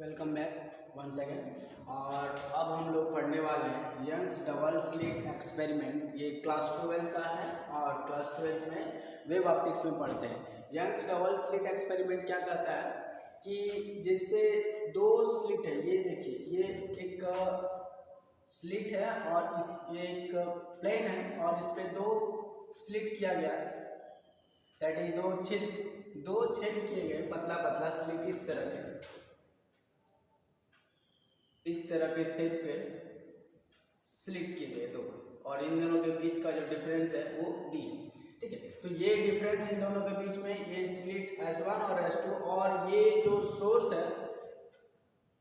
Welcome back one second. और अब हम लोग पढ़ने वाले हैं यंग्स डबल स्लिट एक्सपेरिमेंट। ये क्लास 12 का है और क्लास 12 में वेब ऑप्टिक्स में पढ़ते हैं। यंग्स डबल स्लिट एक्सपेरिमेंट क्या कहता है कि जैसे दो स्लिट है, ये देखिए, ये एक स्लिट है और ये एक प्लेन है और इस पे दो स्लिट किया गया, दैट इज दो छेद किए गए, पतला पतला स्लिट इस तरह के शेप पे स्लिट किए गए दो, और इन दोनों के बीच का जो डिफरेंस है वो डी है। ठीक है, तो ये डिफरेंस इन दोनों के बीच में, ये स्लिट S1 और S2, और ये जो सोर्स है,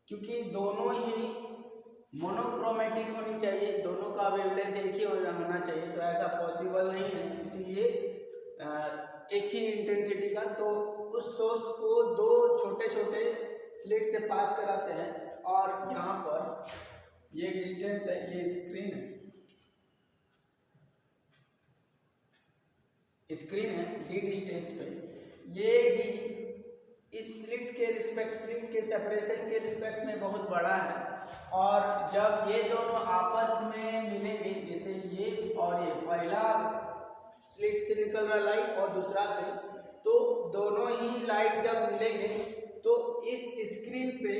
क्योंकि दोनों ही मोनोक्रोमेटिक होनी चाहिए, दोनों का वेवलेंथ एक ही होना चाहिए, तो ऐसा पॉसिबल नहीं है, इसीलिए एक ही इंटेंसिटी का, तो उस सोर्स को दो छोटे छोटे स्लिट से पास कराते हैं। और यहाँ पर ये डिस्टेंस है, ये स्क्रीन है डी डिस्टेंस पे, ये डी इस स्लिट के रिस्पेक्ट, स्लिट के सेपरेशन के रिस्पेक्ट में बहुत बड़ा है। और जब ये दोनों आपस में मिलेंगे, जैसे ये और ये, पहला स्लिट से निकल रहा लाइट और दूसरा से, तो दोनों ही लाइट जब मिलेंगे तो इस स्क्रीन पे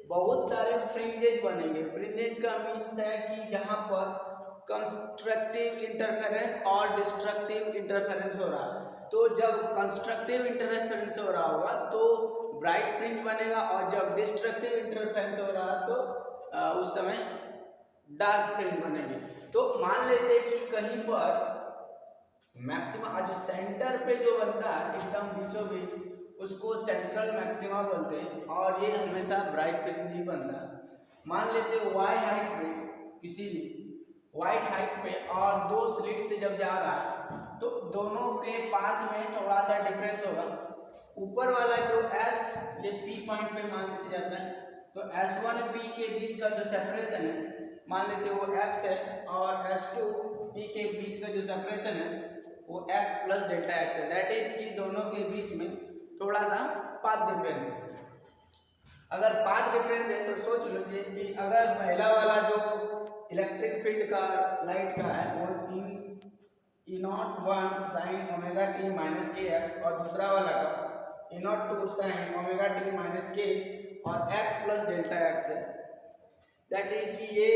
बहुत सारे फ्रिंजेज बनेंगे। फ्रिंजेज का मीन्स है कि जहाँ पर कंस्ट्रक्टिव इंटरफेरेंस और डिस्ट्रक्टिव इंटरफेरेंस हो रहा है, तो जब कंस्ट्रक्टिव इंटरफेरेंस हो रहा होगा तो ब्राइट फ्रिंज बनेगा, और जब डिस्ट्रक्टिव इंटरफेरेंस हो रहा तो उस समय डार्क फ्रिंज बनेगी। तो मान लेते हैं कि कहीं पर मैक्सिमा जो सेंटर पे जो बनता है एकदम बीचों बीच, उसको सेंट्रल मैक्सिमा बोलते हैं, और ये हमेशा ब्राइट फ्रिंज ही बनता है। मान लेते हैं वाई हाइट पे, किसी भी वाइट हाइट पे, और दो स्लिट से जब जा रहा है तो दोनों के पाथ में थोड़ा सा डिफरेंस होगा। ऊपर वाला जो S, ये P पॉइंट पे मान लेते जाता है, तो S1 P के बीच का जो सेपरेशन है मान लेते हैं वो X है, और S2 P के बीच का जो सेपरेशन है वो X प्लस डेल्टा X है, दैट इज कि दोनों के बीच में थोड़ा सा पाथ डिफरेंस है। अगर पाथ डिफरेंस है तो सोच लीजिए कि अगर पहला वाला जो इलेक्ट्रिक फील्ड का लाइट का है वो E01 sine omega T minus के एक्स, और दूसरा वाला का E02 sine omega T minus के और x प्लस डेल्टा एक्स है, दैट इज कि ये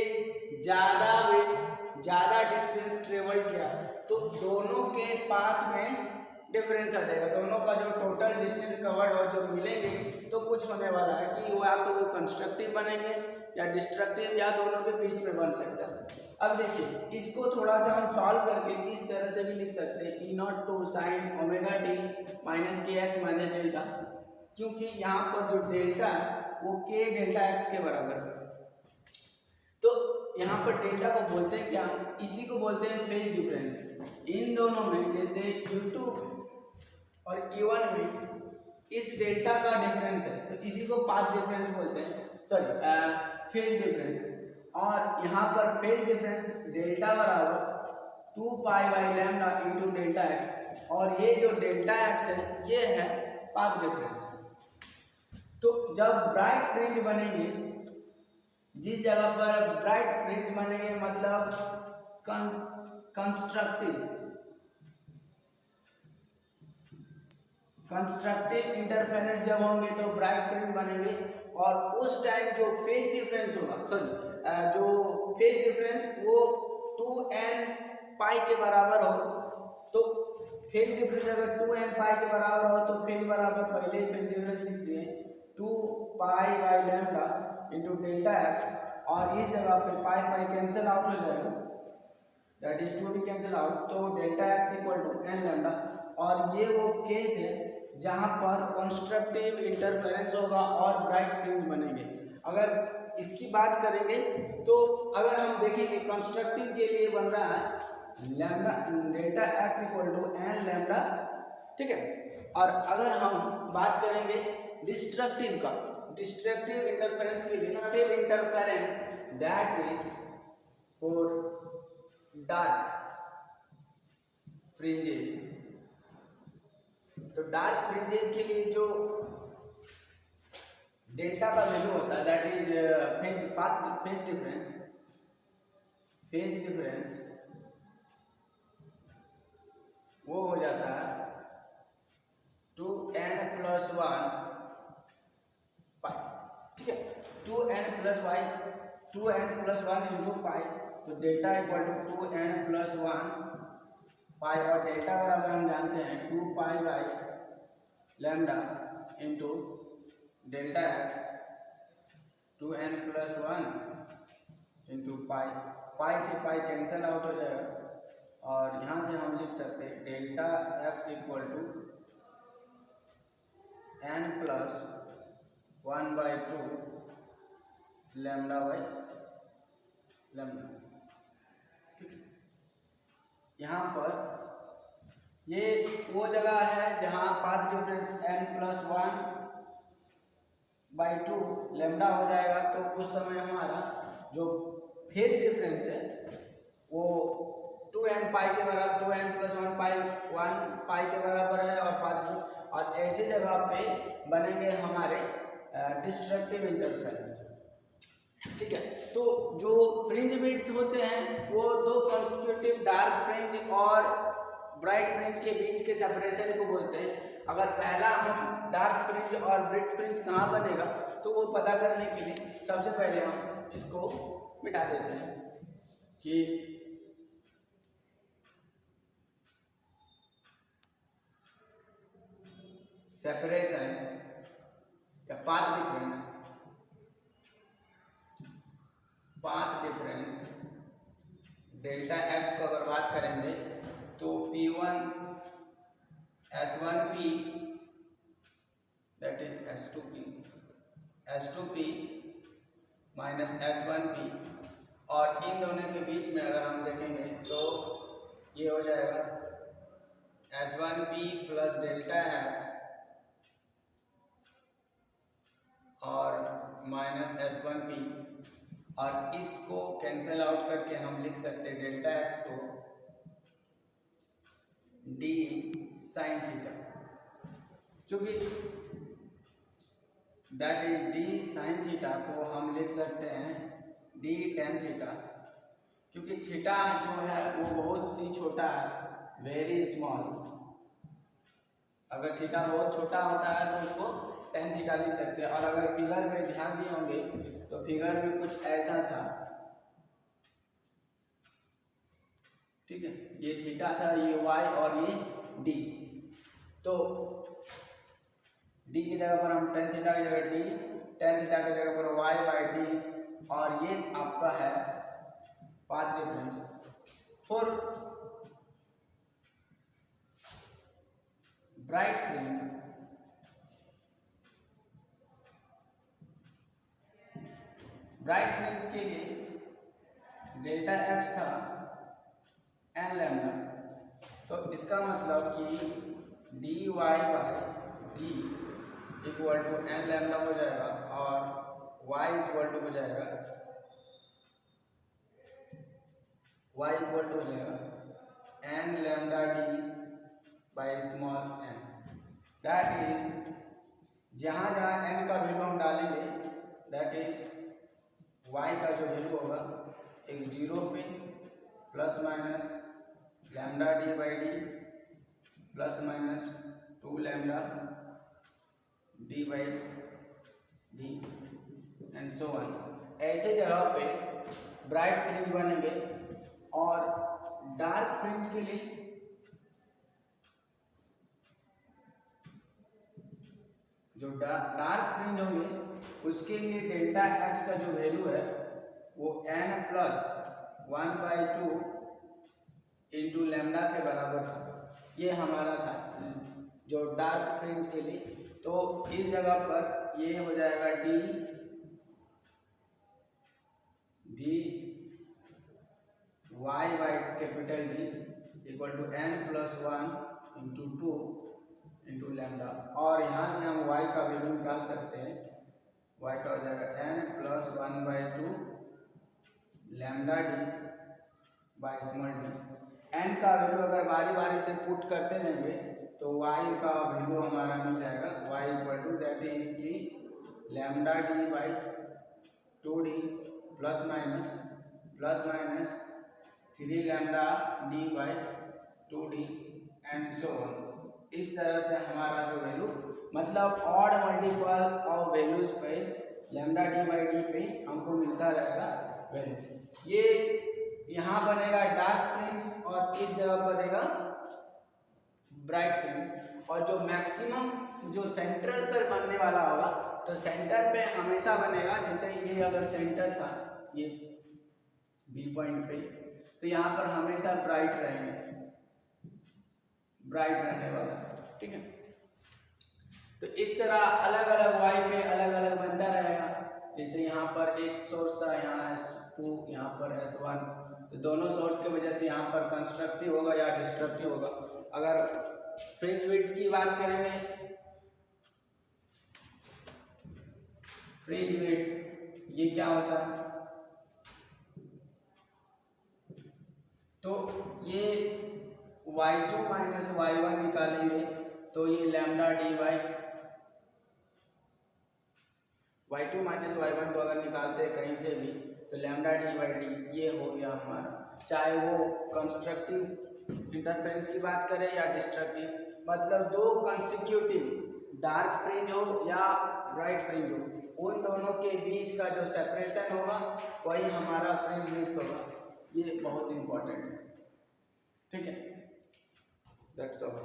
ज़्यादा डिस्टेंस ट्रेवल किया, तो दोनों के पाथ में डिफरेंस आ जाएगा। दोनों का जो टोटल डिस्टेंस कवर्ड और जो मिलेंगे तो कुछ होने वाला है कि या तो वो कंस्ट्रक्टिव बनेंगे या डिस्ट्रक्टिव, या दोनों के बीच में बन सकता है। अब देखिए, इसको थोड़ा सा हम सॉल्व करके इस तरह से भी लिख सकते हैं, E02 sine omega T minus के एक्स माइनस डेल्टा, क्योंकि यहाँ पर जो डेल्टा है वो के डेल्टा एक्स के बराबर है। तो यहाँ पर डेल्टा को बोलते हैं क्या, इसी को बोलते हैं फेज डिफरेंस। इन दोनों में जैसे U2 और E1 में इस डेल्टा का डिफरेंस है, तो इसी को पाथ डिफरेंस बोलते हैं, सॉरी फेज डिफरेंस। और यहाँ पर फेज डिफरेंस डेल्टा बराबर 2 pi by lambda into delta x, और ये जो डेल्टा एक्स है ये है पाथ डिफरेंस। तो जब ब्राइट फ्रिंज बनेंगे, जिस जगह पर ब्राइट फ्रिंज बनेंगे मतलब कंस्ट्रक्टिव इंटरफेरेंस जब होंगे तो ब्राइट फ्रिंज बनेंगे, और उस टाइम जो फेज डिफरेंस होगा, जो फेज डिफरेंस वो 2n पाई के बराबर हो, तो फेज डिफरेंस अगर 2n पाई के बराबर हो तो फेज बराबर, पहले ही फेज डिफरेंस लिख दिए, 2 pi by lambda into delta x, और इस जगह पे पाई पाई कैंसिल आउट हो जाएगा, दैट इज 2 भी कैंसिल आउट, तो delta x equal to n lambda. और ये वो केस है जहाँ पर कंस्ट्रक्टिव इंटरफेरेंस होगा और ब्राइट फ्रिंज बनेंगे। अगर इसकी बात करेंगे तो अगर हम देखेंगे कंस्ट्रक्टिव के लिए बन रहा है lambda delta x equal to n lambda, ठीक है। और अगर हम बात करेंगे डिस्ट्रक्टिव का, डिस्ट्रक्टिव इंटरफेरेंस के लिए interference that is for dark fringes, तो डार्क फ्रिंजेस के लिए जो डेल्टा का वैल्यू होता है दैट इज फेज डिफरेंस वो हो जाता है 2n + 1 पाई, ठीक है। 2n + 1 इंटू पाई, तो डेल्टा इक्वल टू 2n + 1 पाई, और डेल्टा बराबर हम जानते हैं 2 pi by lambda into delta x, 2n + 1 into pi, pi से पाई कैंसल आउट हो जाएगा, और यहाँ से हम लिख सकते हैं delta x equal to n + 1/2 lambda by lambda, ठीक है। यहाँ पर ये वो जगह है जहाँ पाथ डिफरेंस n + 1/2 लैम्डा हो जाएगा, तो उस समय हमारा जो फेज डिफरेंस है वो 2n पाई के बराबर, 2n + 1 पाई के बराबर है, और ऐसे जगह पे बनेंगे हमारे डिस्ट्रक्टिव इंटरफेरेंस, ठीक है। तो जो फ्रिंज विड्थ होते हैं वो दो कॉन्स्टिट्यूटिव डार्क फ्रिंज और ब्राइट फ्रिंज के बीच के सेपरेशन को बोलते हैं। अगर पहला हम डार्क फ्रिंज और ब्राइट फ्रिंज कहाँ बनेगा तो वो पता करने के लिए सबसे पहले हम इसको मिटा देते हैं कि सेपरेशन या पाथ डिफरेंस डेल्टा एक्स को अगर बात करेंगे तो P1 S1P that is S2P minus S1P, और इन दोनों के बीच में अगर हम देखेंगे तो ये हो जाएगा S1P + डेल्टा एक्स और माइनस S1P, और इसको कैंसिल आउट करके हम लिख सकते हैं डेल्टा एक्स को d sin थीटा, चूंकि that is d sin theta को हम लिख सकते हैं d tan थीटा, क्योंकि थीटा जो है वो बहुत ही छोटा है, वेरी स्मॉल। अगर थीटा बहुत छोटा होता है तो उसको tan थीटा लिख सकते हैं, और अगर फिगर में ध्यान दिए होंगे तो फिगर में कुछ ऐसा था, ठीक है। ये थीटा था, ये y और ये d, तो d की जगह पर हम tan थीटा की जगह d, tan थीटा की जगह पर y/d, और ये आपका है path difference. For bright fringe के लिए डेल्टा एक्स था n लैम्डा, तो इसका मतलब कि dy/d equal to n lambda हो जाएगा, और y इक्वल टू हो जाएगा n lambda d/n, that is जहाँ n का वैल्यू हम डालेंगे दैट इज y का जो वैल्यू होगा एक 0 पे plus minus lambda d/d plus minus 2 lambda d/d and so on. ऐसे जगह पे ब्राइट फ्रिंज बनेंगे, और डार्क फ्रिंज के लिए जो डार्क फ्रिंज होंगे उसके लिए डेल्टा एक्स का जो वैल्यू है वो n + 1/2 इंटू लैम्डा के बराबर था। ये हमारा था जो डार्क फ्रिंज के लिए, तो इस जगह पर ये हो जाएगा d y/D equal to n + 1 into 2 into lambda, और यहाँ से हम y का वैल्यू निकाल सकते हैं, y का हो जाएगा n + 1/2 लैम्डा d/d। n का वैल्यू अगर बारी बारी से पुट करते रहेंगे तो y का वैल्यू हमारा मिल जाएगा, y equal to that is lambda D by 2d plus minus 3 lambda D by 2d and so on. इस तरह से हमारा जो वैल्यू मतलब ऑड मल्टीपल ऑफ वैल्यूज पे लैम्डा डी बाई डी पे हमको मिलता रहेगा वैल्यू। ये यहाँ बनेगा डार्क फ्रिंज और इस जगह बनेगा ब्राइट फ्रिंज। और जो मैक्सिमम जो सेंट्रल पर बनने वाला होगा तो सेंटर पे हमेशा बनेगा, जैसे ये अगर सेंटर था ये बी पॉइंट पे, तो यहाँ पर हमेशा ब्राइट रहेंगे, ब्राइट रहने वाला, ठीक है। तो इस तरह अलग अलग वाई पे अलग अलग बनता रहेगा। जैसे यहाँ पर एक सोर्स था, यहाँ S2, यहाँ पर S1, तो दोनों सोर्स की वजह से यहाँ पर कंस्ट्रक्टिव होगा या डिस्ट्रक्टिव होगा। अगर फ्रिंज विड्थ की बात करेंगे, फ्रिंज विड्थ ये क्या होता है, तो ये y2 माइनस y1 निकालेंगे तो ये lambda D by y2 minus y1 को अगर निकालते हैं कहीं से भी तो लैम्डा डी बाई डी ये हो गया हमारा। चाहे वो कंस्ट्रक्टिव इंटरफेरेंस की बात करें या डिस्ट्रक्टिव, मतलब दो कंसेक्यूटिव डार्क फ्रिंज हो या ब्राइट फ्रिंज हो, उन दोनों के बीच का जो सेपरेशन होगा वही हमारा फ्रिंज विड्थ होगा। ये बहुत इंपॉर्टेंट है, ठीक है। That's all.